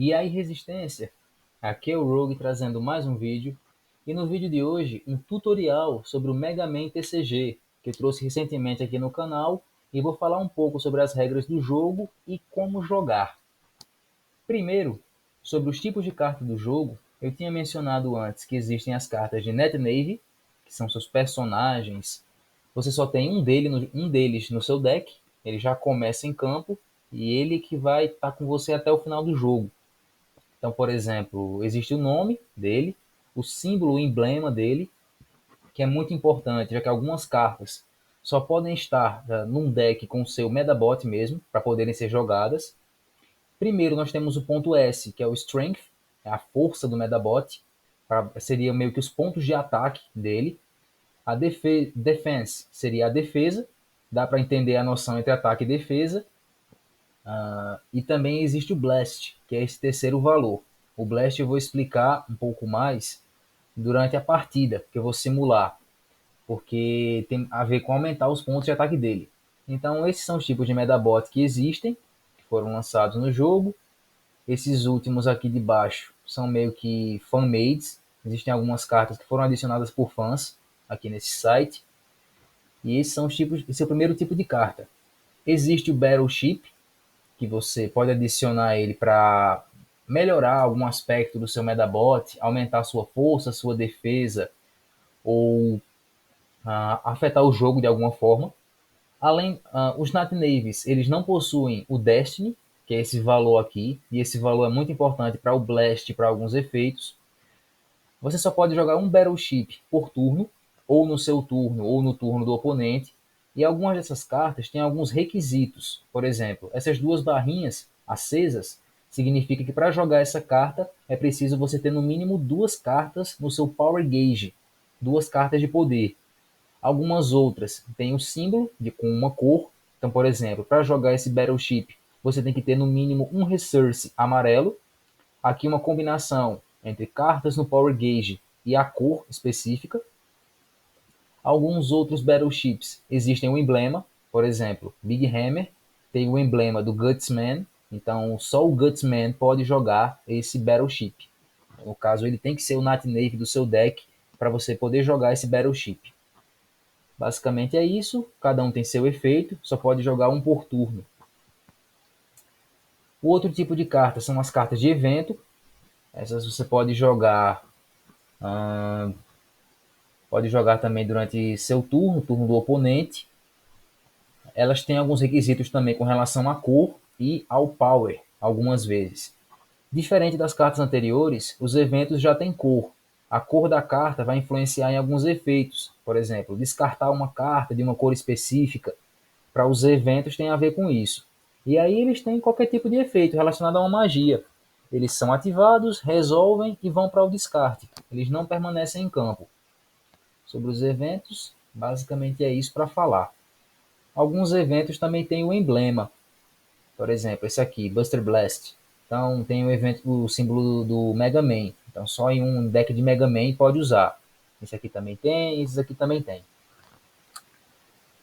E aí, Resistência? Aqui é o Rogue trazendo mais um vídeo. E no vídeo de hoje, um tutorial sobre o Mega Man TCG, que eu trouxe recentemente aqui no canal, e vou falar um pouco sobre as regras do jogo e como jogar. Primeiro, sobre os tipos de cartas do jogo, eu tinha mencionado antes que existem as cartas de Net Navy, que são seus personagens. Você só tem um deles no seu deck, ele já começa em campo, e ele que vai estar com você até o final do jogo. Então, por exemplo, existe o nome dele, o símbolo, o emblema dele, que é muito importante, já que algumas cartas só podem estar num deck com o seu Medabot mesmo, para poderem ser jogadas. Primeiro, nós temos o ponto S, que é o Strength, é a força do Medabot, seria meio que os pontos de ataque dele. A Defense seria a defesa, dá para entender a noção entre ataque e defesa. E também existe o Blast, que é esse terceiro valor. O Blast eu vou explicar um pouco mais durante a partida, que eu vou simular, porque tem a ver com aumentar os pontos de ataque dele. Então, esses são os tipos de Medabot que existem, que foram lançados no jogo. Esses últimos aqui de baixo são meio que fan-mades. Existem algumas cartas que foram adicionadas por fãs aqui nesse site. E esses são os tipos, esse é o primeiro tipo de carta. Existe o Battleship, que você pode adicionar ele para melhorar algum aspecto do seu Medabot, aumentar sua força, sua defesa, ou afetar o jogo de alguma forma. Além, os Nat Navies, eles não possuem o Destiny, que é esse valor aqui, e esse valor é muito importante para o Blast, para alguns efeitos. Você só pode jogar um Battleship por turno, ou no seu turno, ou no turno do oponente, e algumas dessas cartas têm alguns requisitos. Por exemplo, essas duas barrinhas acesas significa que para jogar essa carta é preciso você ter no mínimo duas cartas no seu Power Gauge, duas cartas de poder. Algumas outras têm um símbolo com uma cor. Então, por exemplo, para jogar esse Battleship, você tem que ter no mínimo um Resource amarelo. Aqui uma combinação entre cartas no Power Gauge e a cor específica. Alguns outros Battleships existem um emblema, por exemplo, Big Hammer tem o emblema do Gutsman, então só o Gutsman pode jogar esse Battleship. No caso, ele tem que ser o Nat Navy do seu deck para você poder jogar esse Battleship. Basicamente é isso, cada um tem seu efeito, só pode jogar um por turno. O outro tipo de carta são as cartas de evento. Essas você pode jogar também durante seu turno, turno do oponente. Elas têm alguns requisitos também com relação à cor e ao power, algumas vezes. Diferente das cartas anteriores, os eventos já têm cor. A cor da carta vai influenciar em alguns efeitos. Por exemplo, descartar uma carta de uma cor específica. Para os eventos tem a ver com isso. E aí eles têm qualquer tipo de efeito relacionado a uma magia. Eles são ativados, resolvem e vão para o descarte. Eles não permanecem em campo. Sobre os eventos, basicamente é isso para falar. Alguns eventos também têm o emblema. Por exemplo, esse aqui, Buster Blast. Então tem o evento, o símbolo do Mega Man. Então só em um deck de Mega Man pode usar. Esse aqui também tem, esses aqui também tem.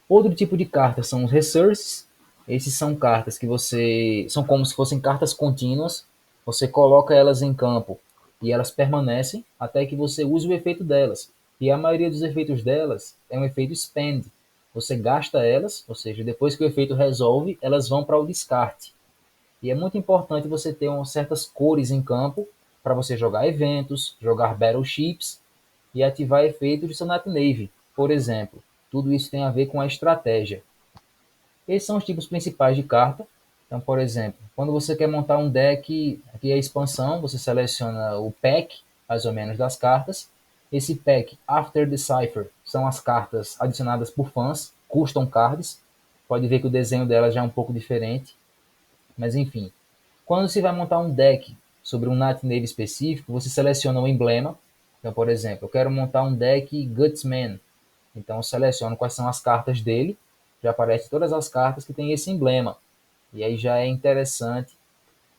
Outro tipo de carta são os resources. Esses são cartas que você são como se fossem cartas contínuas. Você coloca elas em campo e elas permanecem até que você use o efeito delas. E a maioria dos efeitos delas é um efeito spend. Você gasta elas, ou seja, depois que o efeito resolve, elas vão para o descarte. E é muito importante você ter certas cores em campo para você jogar eventos, jogar battleships e ativar efeitos de seu Nat Navy, por exemplo. Tudo isso tem a ver com a estratégia. Esses são os tipos principais de carta. Então, por exemplo, quando você quer montar um deck, aqui é a expansão, você seleciona o pack, mais ou menos, das cartas. Esse pack, After Decipher, são as cartas adicionadas por fãs, custom cards. Pode ver que o desenho delas já é um pouco diferente, mas enfim. Quando se vai montar um deck sobre um Nat Navy específico, você seleciona o emblema. Então, por exemplo, eu quero montar um deck Gutsman. Então eu seleciono quais são as cartas dele, já aparecem todas as cartas que tem esse emblema. E aí já é interessante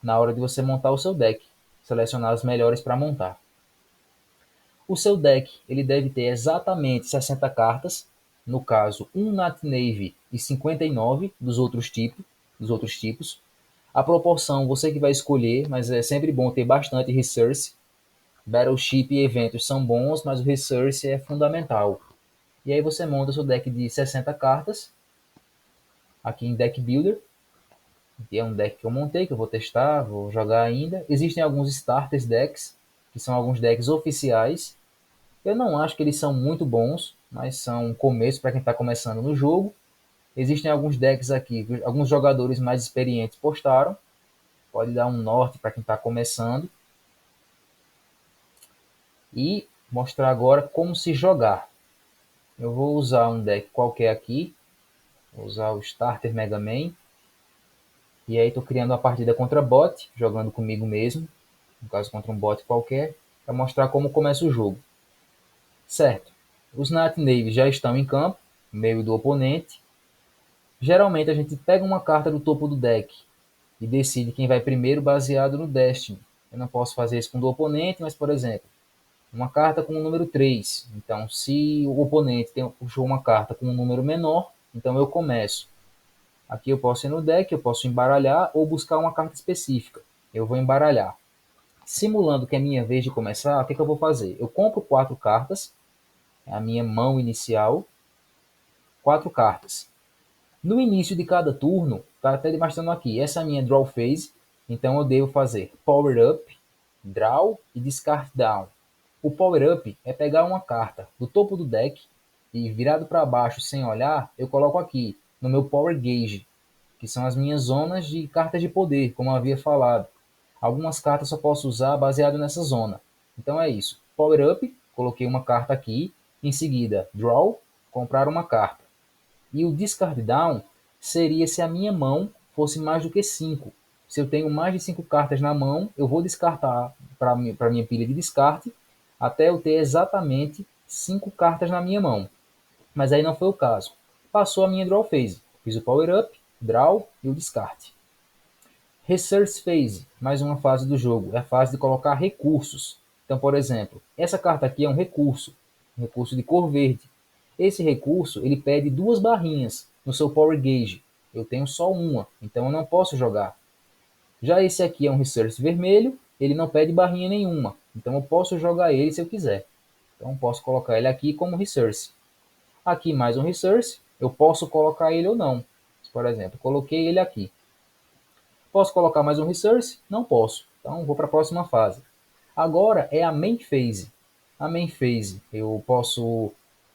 na hora de você montar o seu deck, selecionar as melhores para montar. O seu deck ele deve ter exatamente 60 cartas, no caso um Nat Navy e 59 dos outros tipos. A proporção você que vai escolher, mas é sempre bom ter bastante resource. Battleship e eventos são bons, mas o resource é fundamental. E aí você monta seu deck de 60 cartas, aqui em Deck Builder, que é um deck que eu montei, que eu vou testar, vou jogar ainda. Existem alguns Starters Decks, que são alguns decks oficiais. Eu não acho que eles são muito bons, mas são um começo para quem está começando no jogo. Existem alguns decks aqui, alguns jogadores mais experientes postaram. Pode dar um norte para quem está começando. E mostrar agora como se jogar. Eu vou usar um deck qualquer aqui. Vou usar o Starter Mega Man. E aí estou criando uma partida contra bot, jogando comigo mesmo. No caso contra um bot qualquer. Para mostrar como começa o jogo. Certo. Os Night Navies já estão em campo, no meio do oponente. Geralmente a gente pega uma carta do topo do deck e decide quem vai primeiro baseado no Destiny. Eu não posso fazer isso com o do oponente, mas por exemplo, uma carta com o número 3. Então, se o oponente puxou uma carta com um número menor, então eu começo. Aqui eu posso ir no deck, eu posso embaralhar ou buscar uma carta específica. Eu vou embaralhar. Simulando que é minha vez de começar, o que eu vou fazer? Eu compro 4 cartas, é a minha mão inicial, 4 cartas. No início de cada turno, está até demonstrando aqui, essa é a minha draw phase, então eu devo fazer power up, draw e discard down. O power up é pegar uma carta do topo do deck e virado para baixo sem olhar, eu coloco aqui no meu power gauge, que são as minhas zonas de cartas de poder, como eu havia falado. Algumas cartas só posso usar baseado nessa zona. Então é isso. Power up, coloquei uma carta aqui, em seguida draw, comprar uma carta. E o discard down seria se a minha mão fosse mais do que 5. Se eu tenho mais de 5 cartas na mão, eu vou descartar para a minha pilha de descarte até eu ter exatamente 5 cartas na minha mão. Mas aí não foi o caso. Passou a minha draw phase. Fiz o power up, draw e o descarte. Research phase, mais uma fase do jogo, é a fase de colocar recursos. Então, por exemplo, essa carta aqui é um recurso de cor verde. Esse recurso ele pede 2 barrinhas no seu Power Gauge. Eu tenho só uma, então eu não posso jogar. Já esse aqui é um Research vermelho, ele não pede barrinha nenhuma, então eu posso jogar ele se eu quiser. Então posso colocar ele aqui como Research. Aqui mais um Research, eu posso colocar ele ou não. Por exemplo, coloquei ele aqui. Posso colocar mais um Resource? Não posso. Então vou para a próxima fase. Agora é a Main Phase. A Main Phase eu posso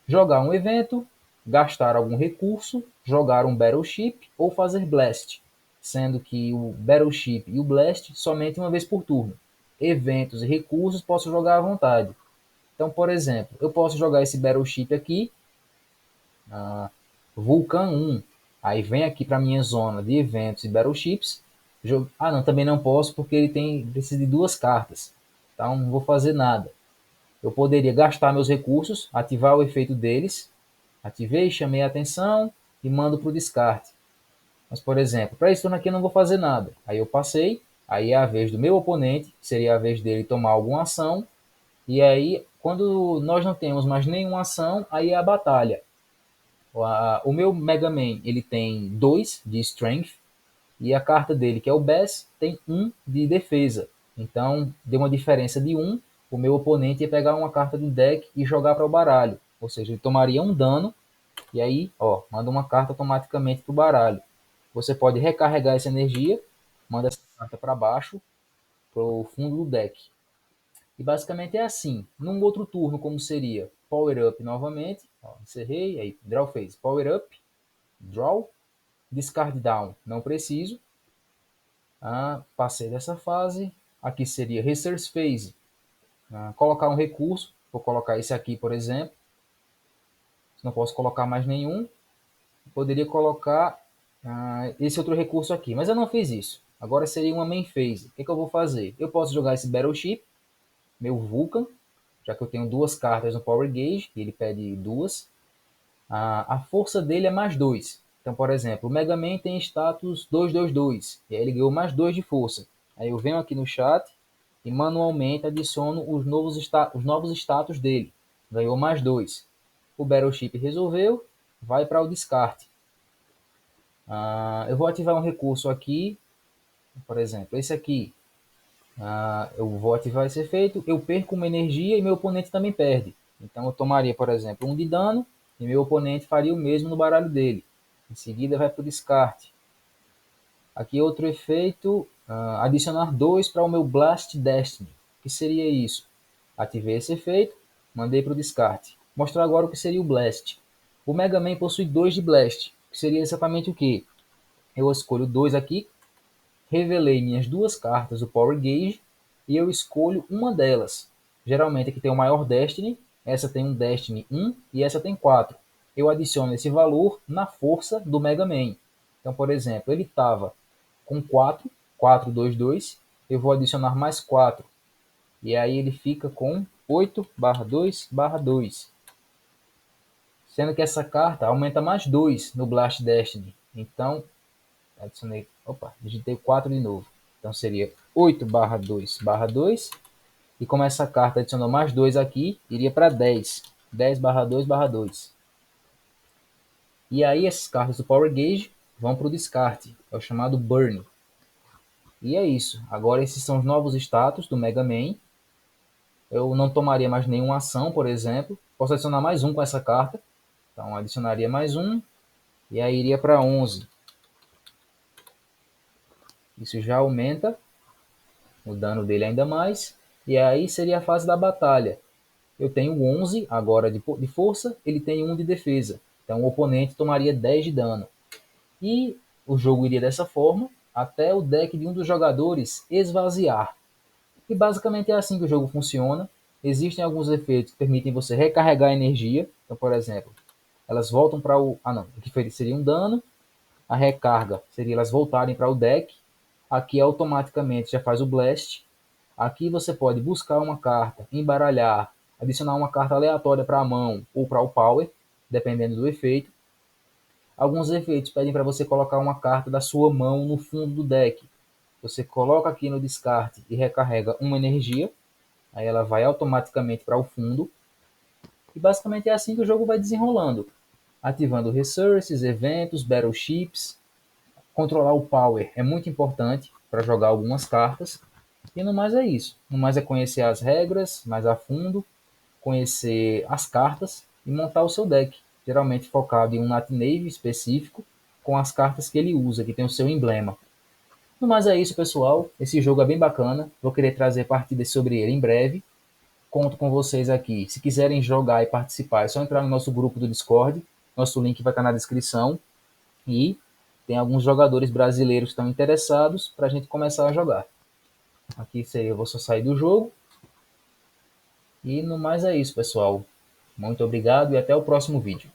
jogar um evento, gastar algum recurso, jogar um Battleship ou fazer Blast. Sendo que o Battleship e o Blast somente uma vez por turno. Eventos e recursos posso jogar à vontade. Então, por exemplo, eu posso jogar esse Battleship aqui, Vulcan 1. Aí vem aqui para minha zona de eventos e battleships. Ah, não, também não posso porque ele precisa de 2 cartas. Então não vou fazer nada. Eu poderia gastar meus recursos, ativar o efeito deles. Ativei, chamei a atenção e mando para o descarte. Mas, por exemplo, para esse turno aqui eu não vou fazer nada. Aí eu passei, aí é a vez do meu oponente, seria a vez dele tomar alguma ação. E aí, quando nós não temos mais nenhuma ação, aí é a batalha. O meu Mega Man ele tem 2 de Strength e a carta dele, que é o Bass, tem 1 de defesa. Então, deu uma diferença de 1. O meu oponente ia pegar uma carta do deck e jogar para o baralho. Ou seja, ele tomaria um dano e aí, ó, manda uma carta automaticamente para o baralho. Você pode recarregar essa energia, manda essa carta para baixo, para o fundo do deck. E basicamente é assim. Num outro turno, como seria Power Up novamente, ó, encerrei, aí Draw Phase, Power Up, Draw, Discard Down, não preciso. Passei dessa fase. Aqui seria Research Phase. Colocar um recurso. Vou colocar esse aqui, por exemplo. Não posso colocar mais nenhum. Poderia colocar esse outro recurso aqui, mas eu não fiz isso. Agora seria uma Main Phase. O que eu vou fazer? Eu posso jogar esse Battleship, meu Vulcan, já que eu tenho 2 cartas no Power Gauge, e ele pede 2. A força dele é mais 2. Então, por exemplo, o Mega Man tem status 222, e aí ele ganhou mais 2 de força. Aí eu venho aqui no chat e manualmente adiciono os novos status dele. Ganhou mais 2. O Battleship resolveu, vai para o descarte. Eu vou ativar um recurso aqui, Por exemplo, esse aqui, eu vou ativar esse efeito, eu perco uma energia e meu oponente também perde. Então eu tomaria, por exemplo, um de dano e meu oponente faria o mesmo no baralho dele. Em seguida vai para o descarte. Aqui outro efeito, adicionar 2 para o meu Blast Destiny. O que seria isso? Ativei esse efeito, mandei para o descarte. Mostrar agora o que seria o Blast. O Mega Man possui 2 de Blast, que seria exatamente o que? Eu escolho 2 aqui, revelei minhas duas cartas do Power Gauge e eu escolho uma delas. Geralmente aqui tem o maior Destiny, essa tem um Destiny 1 e essa tem 4. Eu adiciono esse valor na força do Mega Man. Então, por exemplo, ele estava com 4, 4, 2, 2, eu vou adicionar mais 4. E aí ele fica com 8/2/2. Sendo que essa carta aumenta mais 2 no Blast Destiny. Então, adicionei, digitei 4 de novo. Então seria 8/2/2. E como essa carta adicionou mais 2 aqui, iria para 10. 10/2/2. E aí essas cartas do Power Gauge vão para o descarte. É o chamado Burn. E é isso. Agora esses são os novos status do Mega Man. Eu não tomaria mais nenhuma ação, por exemplo. Posso adicionar mais um com essa carta. Então adicionaria mais um. E aí iria para 11. Isso já aumenta o dano dele ainda mais. E aí seria a fase da batalha. Eu tenho 11 agora de força, ele tem 1 de defesa. Então o oponente tomaria 10 de dano. E o jogo iria dessa forma até o deck de um dos jogadores esvaziar. E basicamente é assim que o jogo funciona. Existem alguns efeitos que permitem você recarregar energia. Então, por exemplo, elas voltam para o... Ah, não. Aqui seria um dano. A recarga seria elas voltarem para o deck. Aqui automaticamente já faz o Blast. Aqui você pode buscar uma carta, embaralhar, adicionar uma carta aleatória para a mão ou para o Power, dependendo do efeito. Alguns efeitos pedem para você colocar uma carta da sua mão no fundo do deck. Você coloca aqui no descarte e recarrega uma energia. Aí ela vai automaticamente para o fundo. E basicamente é assim que o jogo vai desenrolando. Ativando resources, eventos, battleships. Controlar o power é muito importante para jogar algumas cartas. E no mais é isso. No mais é conhecer as regras mais a fundo, conhecer as cartas e montar o seu deck. Geralmente focado em um Nat Nave específico, com as cartas que ele usa, que tem o seu emblema. No mais é isso, pessoal. Esse jogo é bem bacana. Vou querer trazer partidas sobre ele em breve. Conto com vocês aqui. Se quiserem jogar e participar, é só entrar no nosso grupo do Discord. Nosso link vai estar na descrição. E tem alguns jogadores brasileiros que estão interessados para a gente começar a jogar. Aqui seria, eu vou só sair do jogo. E no mais é isso, pessoal. Muito obrigado e até o próximo vídeo.